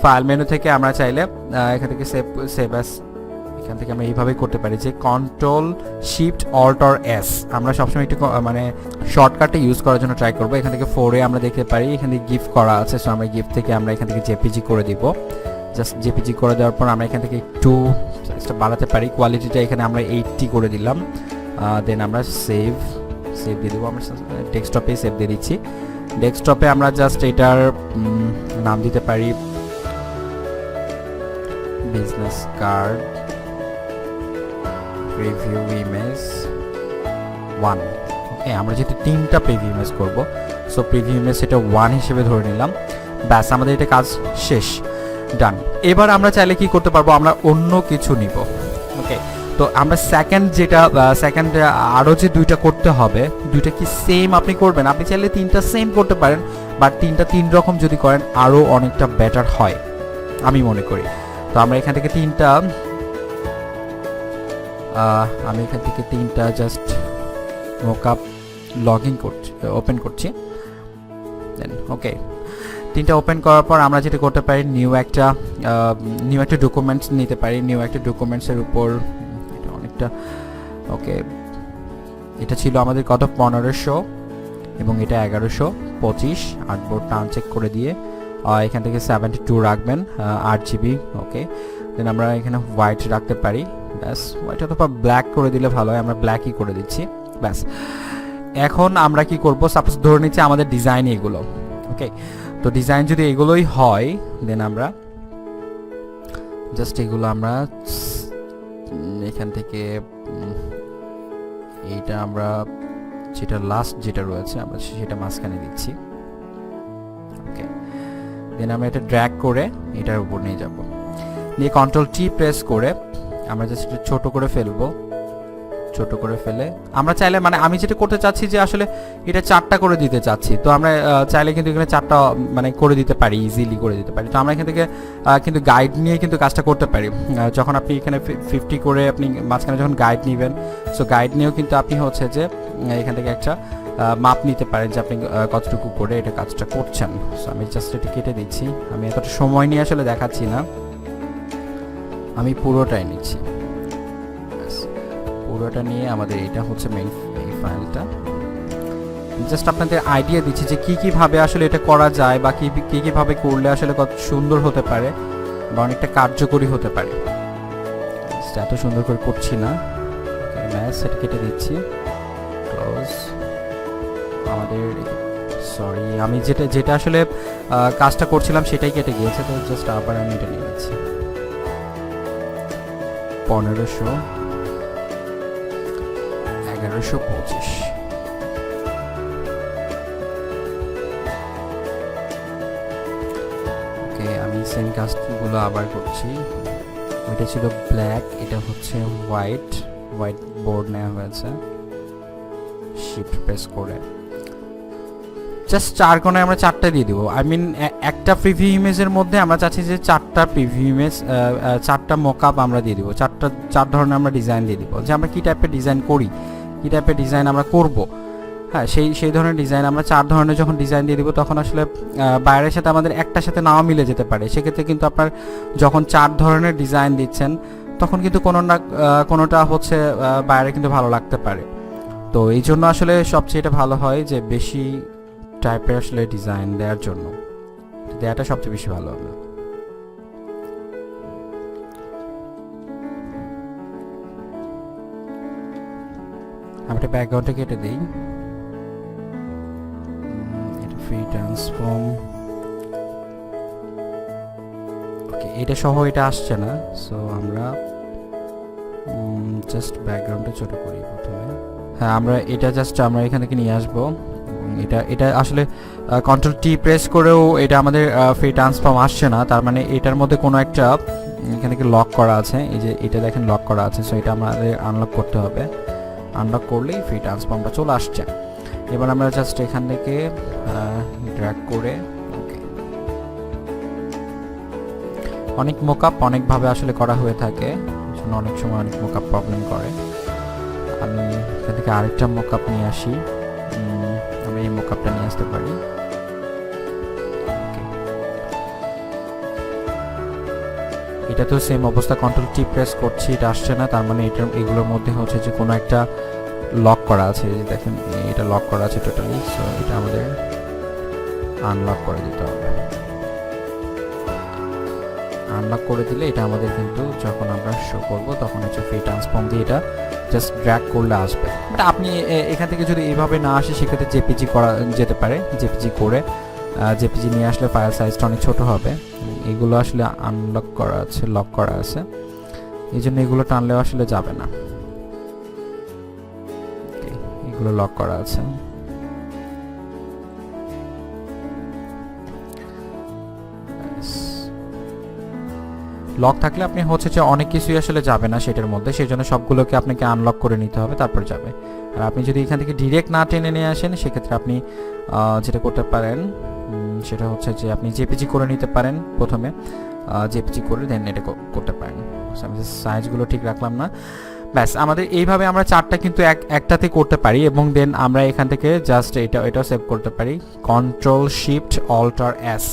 File menu থেকে আমরা চাইলে এখান থেকে সেভ অ্যাজ, এখান থেকে আমরা এইভাবে করতে পারি যে control shift alt or S. আমরা সবসময় একটু মানে শর্টকাটে ইউজ করার জন্য ট্রাই করবো। এখান থেকে 4 এ আমরা দেখতে পারি এখান থেকে গিফট করা আছে, সো আমরা গিফট থেকে আমরা এখান থেকে জেপিজি করে দিব। জাস্ট জেপিজি করে দেওয়ার পর আমরা এখান থেকে একটু সাইজটা বাড়াতে পারি, কোয়ালিটিটা এখানে আমরা 80 করে দিলাম। দেন আমরা সেভ দিয়ে দেবো। আমরা ডেস্কটপে সেভ দিয়ে দিচ্ছি। ডেস্কটপে আমরা জাস্ট এটার নাম দিতে পারি বিজনেস কার্ড প্রিভিউ ইমেজ 1। ওকে, আমরা যেহেতু 3টা প্রিভিউ ইমেজ করব, সো প্রিভিউ ইমেজ এটা 1 হিসেবে ধরে নিলাম। ব্যাস, আমাদের এটা কাজ শেষ, ডান। এবার আমরা চাইলে কি করতে পারবো, আমরা অন্য কিছু নিব। ওকে, তো আমরা সেকেন্ডে আরও যে 2টা করতে হবে, 2টা কি সেম আপনি করবেন? আপনি চাইলে 3টা সেম করতে পারেন, বাট 3টা 3 রকম যদি করেন আরও অনেকটা বেটার হয় আমি মনে করি। তো আমরা এখান থেকে 3টা জাস্ট মোকআপ ওপেন করছি। দেন ওকে, 3টা ওপেন করার পর আমরা যেটা করতে পারি, নিউ একটা ডকুমেন্টস নিতে পারি। নিউ একটা ডকুমেন্টসের উপর এটা অনেকটা, ওকে, এটা ছিল আমাদের কত 1500 এবং এটা 1125। আর্টবোর্ডটা আনচেক করে দিয়ে এখান থেকে 72 রাখবেন, 8 GB। ওকে, দেন আমরা এখানে হোয়াইট রাখতে পারি। ব্যাস, হোয়াইট অথবা ব্ল্যাক করে দিলে ভালো হয়, আমরা ব্ল্যাকই করে দিচ্ছি। ব্যাস, এখন আমরা কি করব, সাপোজ ধরে নিচ্ছি আমাদের ডিজাইন এগুলো। ওকে, তো ডিজাইন যদি এগুলোই হয়, দেন আমরা জাস্ট এগুলো আমরা এখান থেকে এইটা আমরা যেটা লাস্ট যেটা রয়েছে আমরা সেটা মাঝখানে দিচ্ছি। ওকে, দেন আমরা এটা ড্র্যাগ করে এটার উপর নিয়ে যাব, নিয়ে কন্ট্রোল টি প্রেস করে আমরা জাস্ট এটা ছোট করে ফেলবো। ছোট করে ফেলে আমরা চাইলে, মানে আমি যেটা করতে চাচ্ছি যে আসলে এটা 4টা করে দিতে চাচ্ছি, তো আমরা চাইলে কিন্তু এখানে 4টা মানে করে দিতে পারি, ইজিলি করে দিতে পারি। তো আমরা এখান থেকে কিন্তু গাইড নিয়ে কিন্তু কাজটা করতে পারি। যখন আপনি এখানে 50 করে আপনি মাঝখানে যখন গাইড নেবেন, সো গাইড নিয়েও কিন্তু আপনি হচ্ছে যে এখান থেকে একটা মাপ নিতে পারেন যে আপনি কতটুকু করে এটা কাজটা করছেন। সো আমি জাস্ট এটা কেটে দিচ্ছি। আমি এতটা সময় নিয়ে আসলে দেখাচ্ছি না, আমি পুরোটাই নিচ্ছি। পুরোটা নিয়ে আমাদের এটা হচ্ছে মেইন ফাইলটা। জাস্ট আপনাদের আইডিয়া দিচ্ছি যে কি ভাবে আসলে এটা করা যায়, বা কি ভাবে করলে আসলে কত সুন্দর হতে পারে বা অনেকটা কার্যকরী হতে পারে। এত সুন্দর করে করছি না, ম্যাচ সেটা কেটে দিচ্ছি। ক্লোজ। আমাদের সরি, আমি যেটা আসলে কাজটা করছিলাম সেটাই কেটে গিয়েছে, তো জাস্ট আবার আমি এটা নিয়ে নিচ্ছি। 1500 1125। ওকে, আমি সেম কাজগুলো আবার করছি। ওইটা ছিল ব্ল্যাক, এটা হচ্ছে হোয়াইট বোর্ড নেওয়া হয়েছে। শিফট প্রেস করে জাস্ট 4 কোণে আমরা 4টা দিয়ে দিব। আই মিন একটা প্রিভিউ ইমেজের মধ্যে আমরা চাচ্ছি যে 4টা প্রিভিউ ইমেজ, 4টা মকআপ আমরা দিয়ে দিব। 4 ধরনের আমরা ডিজাইন দিয়ে দিব, যে আমরা কি টাইপের ডিজাইন করি, কি টাইপের ডিজাইন আমরা করব। হ্যাঁ, সেই ধরনের ডিজাইন আমরা 4 ধরনের যখন ডিজাইন দিয়ে দিব, তখন আসলে বাইরের সাথে আমাদের একটার সাথে নাও মিলে যেতে পারে। সেক্ষেত্রে কিন্তু আপনার যখন 4 ধরনের ডিজাইন দিচ্ছেন, তখন কিন্তু কোনোটা হচ্ছে বাইরে কিন্তু ভালো লাগতে পারে। তো এই জন্য আসলে সবচেয়ে এটা ভালো হয় যে বেশি টাইপের আসলে ডিজাইন দেওয়ার জন্য দেওয়াটা সবচেয়ে বেশি ভালো হবে। আমি এটা ব্যাকগ্রাউন্ডে কেটে দিই, এটা ফ্রি ট্রান্সফর্ম। ওকে, এটা সহ এটা আসছে না, সো আমরা জাস্ট ব্যাকগ্রাউন্ডটা ছোট করি প্রথমে। হ্যাঁ, আমরা এটা জাস্ট আমরা এখান থেকে নিয়ে আসবো। এটা আসলে কন্ট্রোল টি প্রেস করেও এটা আমাদের ফ্রি ট্রান্সফর্ম আসছে না, তার মানে এটার মধ্যে কোনো একটা এখান থেকে লক করা আছে। এই যে এটা দেখেন লক করা আছে, সো এটা আমাদের আনলক করতে হবে। আনলক করলেই ফ্রি ট্রান্সফর্মটা চলে আসছে। এবার আমরা জাস্ট এখান থেকে ড্র্যাগ করে, ওকে, অনেক মোকআপ অনেকভাবে আসলে করা হয়ে থাকে, অনেক সময় অনেক মোকআপ প্রবলেম করে। আমি এখান থেকে আরেকটা মোকআপ নিয়ে আসি, আমি এই মোকআপটা নিয়ে আসতে পারি। এটা তো সেম অবস্থা, কন্ট্রোল টি প্রেস করছি, এটা আসছে না, তার মানে এগুলোর মধ্যে হচ্ছে যে কোনো একটা লক করা আছে। এই যে দেখেন এটা লক করা আছে টোটালি, সো এটা আমাদের আনলক করে দিতে হবে। আনলক করে দিলে এটা আমাদের কিন্তু যখন আমরা শো করব তখন হচ্ছে ফ্রি ট্রান্সফর্ম দিয়ে এটা জাস্ট ড্র্যাগ করলে আসবে। বাট আপনি এখান থেকে যদি এইভাবে না আসে সেক্ষেত্রে জেপিজি করা যেতে পারে। জেপিজি করে জেপিজি নিয়ে আসলে ফাইল সাইজটা অনেক ছোট হবে। এগুলো আসলে আনলক করা আছে, লক করা আছে, এই জন্য এগুলো টানলেও আসলে যাবে না। এগুলো লক করা আছে। লক থাকলে আপনি হচ্ছে যে অনেক কিছুই আসলে যাবে না সেটার মধ্যে, সেই জন্য সবগুলোকে আপনাকে আনলক করে নিতে হবে, তারপর যাবে। আর আপনি যদি এখান থেকে ডিরেক্ট না টেনে নিয়ে আসেন সেক্ষেত্রে আপনি যেটা করতে পারেন সেটা হচ্ছে যে আপনি জেপিজি করে নিতে পারেন প্রথমে, জেপিজি করে দেন এটা করতে পারেন। আমি সাইজগুলো ঠিক রাখলাম না, ব্যাস। আমাদের এইভাবে আমরা চারটা কিন্তু একটাতে করতে পারি, এবং দেন আমরা এখান থেকে জাস্ট এটাও সেভ করতে পারি। Control shift alt or S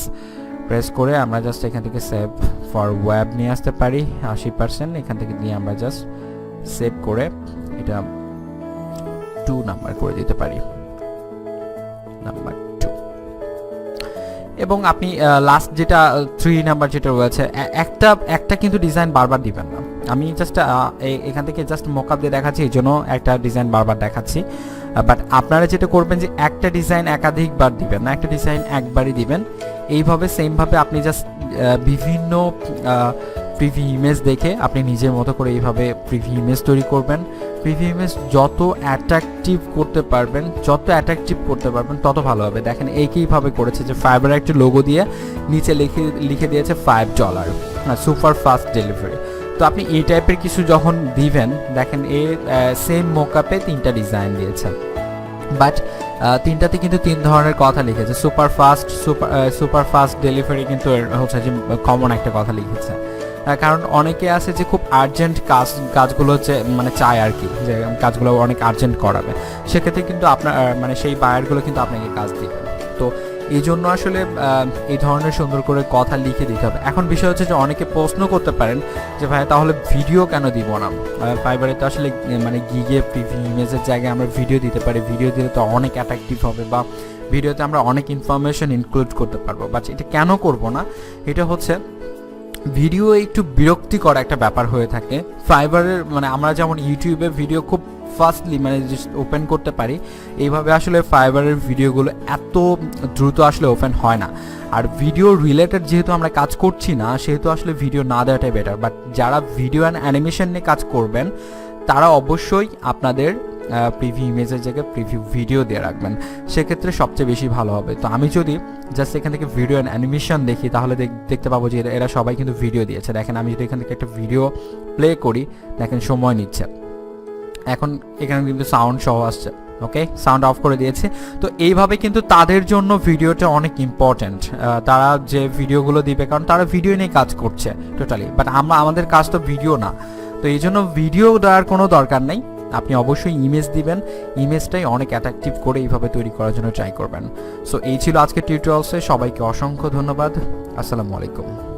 press করে আমরা জাস্ট এখান থেকে সেভ ফর ওয়েব নিয়ে আসতে পারি 80%। এখান থেকে নিয়ে আমরা জাস্ট সেভ করে এটা 2 নাম্বার করে দিতে পারি, নাম্বার 2। এবং আপনি লাস্ট যেটা 3 নাম্বার যেটা রয়েছে, একটা কিন্তু ডিজাইন বারবার দিবেন না। আমি জাস্ট এখান থেকে জাস্ট মকআপ দিয়ে দেখাচ্ছি, এই জন্য একটা ডিজাইন বারবার দেখাচ্ছি। বাট আপনারা যেটা করবেন যে একটা ডিজাইন একাধিকবার দিবেন না, একটা ডিজাইন একবারই দিবেন। এইভাবে সেমভাবে আপনি জাস্ট বিভিন্ন প্রিভিউ ইমেজ দেখে আপনি নিজের মতো করে এইভাবে প্রিভিউ ইমেজ তৈরি করবেন। প্রিভিউ ইমেজ যত অ্যাট্রাকটিভ করতে পারবেন, তত ভালো হবে। দেখেন এইভাবে করেছে যে ফাইবার একটা লোগো দিয়ে নিচে লিখে দিয়েছে $5, সুপার ফাস্ট ডেলিভারি। তো আপনি এই টাইপের কিছু যখন দিবেন, দেখেন সেম মোকআপে 3টা ডিজাইন দিয়েছে, বাট 3টাতে কিন্তু 3 ধরনের কথা লিখেছে। সুপার ফাস্ট ডেলিভারি কিন্তু হচ্ছে যে কমন একটা কথা লিখেছে, কারণ অনেকে আছে যে খুব আর্জেন্ট কাজগুলো হচ্ছে মানে চায় আর কি, যে কাজগুলো অনেক আর্জেন্ট করাবে, সেক্ষেত্রে কিন্তু আপনার মানে সেই বায়ারগুলো কিন্তু আপনাকে কাজ দিবে। তো এই জন্য আসলে এই ধরনের সুন্দর করে কথা লিখে দিতে হবে। এখন বিষয় হচ্ছে যে অনেকে প্রশ্ন করতে পারেন যে ভাই তাহলে ভিডিও কেন দিব না? ফাইবারে তো আসলে মানে গিগে প্রিভিউ ইমেজের জায়গায় আমরা ভিডিও দিতে পারি, ভিডিও দিলে তো অনেক অ্যাট্রাকটিভ হবে, বা ভিডিওতে আমরা অনেক ইনফরমেশন ইনক্লুড করতে পারবো। বাট এটা কেন করব না? এটা হচ্ছে ভিডিও একটু বিরক্তিকর একটা ব্যাপার হয়ে থাকে ফাইবারের, মানে আমরা যেমন ইউটিউবে ভিডিও খুব ফাস্টলি মানে ওপেন করতে পারি, এইভাবে আসলে ফাইবারের ভিডিওগুলো এত দ্রুত আসলে ওপেন হয় না। আর ভিডিও রিলেটেড যেহেতু আমরা কাজ করছি না, সেহেতু আসলে ভিডিও না দেওয়াটাই বেটার। বাট যারা ভিডিও অ্যান্ড অ্যানিমেশন নিয়ে কাজ করবেন তারা অবশ্যই আপনাদের প্রিভিউ ইমেজের জায়গায় প্রিভিউ ভিডিও দিয়ে রাখবেন, সেক্ষেত্রে সবচেয়ে বেশি ভালো হবে। তো আমি যদি জাস্ট এখান থেকে ভিডিও অ্যান্ড অ্যানিমেশন দেখি তাহলে দেখতে পাবো যে এরা সবাই কিন্তু ভিডিও দিয়েছে। দেখেন আমি যদি এখান থেকে একটা ভিডিও প্লে করি, দেখেন সময় নিচ্ছে, এখন এখানে কিন্তু সাউন্ড সহ আসছে, ওকে, সাউন্ড অফ করে দিয়েছে। তো এইভাবে কিন্তু তাদের জন্য ভিডিওটা অনেক ইম্পর্ট্যান্ট, তারা যে ভিডিওগুলো দিবে, কারণ তারা ভিডিও নিয়ে কাজ করছে টোটালি, বাট আমাদের কাজ তো ভিডিও না। তো এই জন্য ভিডিও দেওয়ার কোনো দরকার নেই, আপনি অবশ্যই ইমেজ দিবেন, ইমেজটাই অনেক অ্যাট্রাকটিভ করে এইভাবে তৈরি করার জন্য ট্রাই করবেন। সো এই ছিল আজকের টিউটোরিয়ালসে, সবাইকে অসংখ্য ধন্যবাদ, আসসালামু আলাইকুম।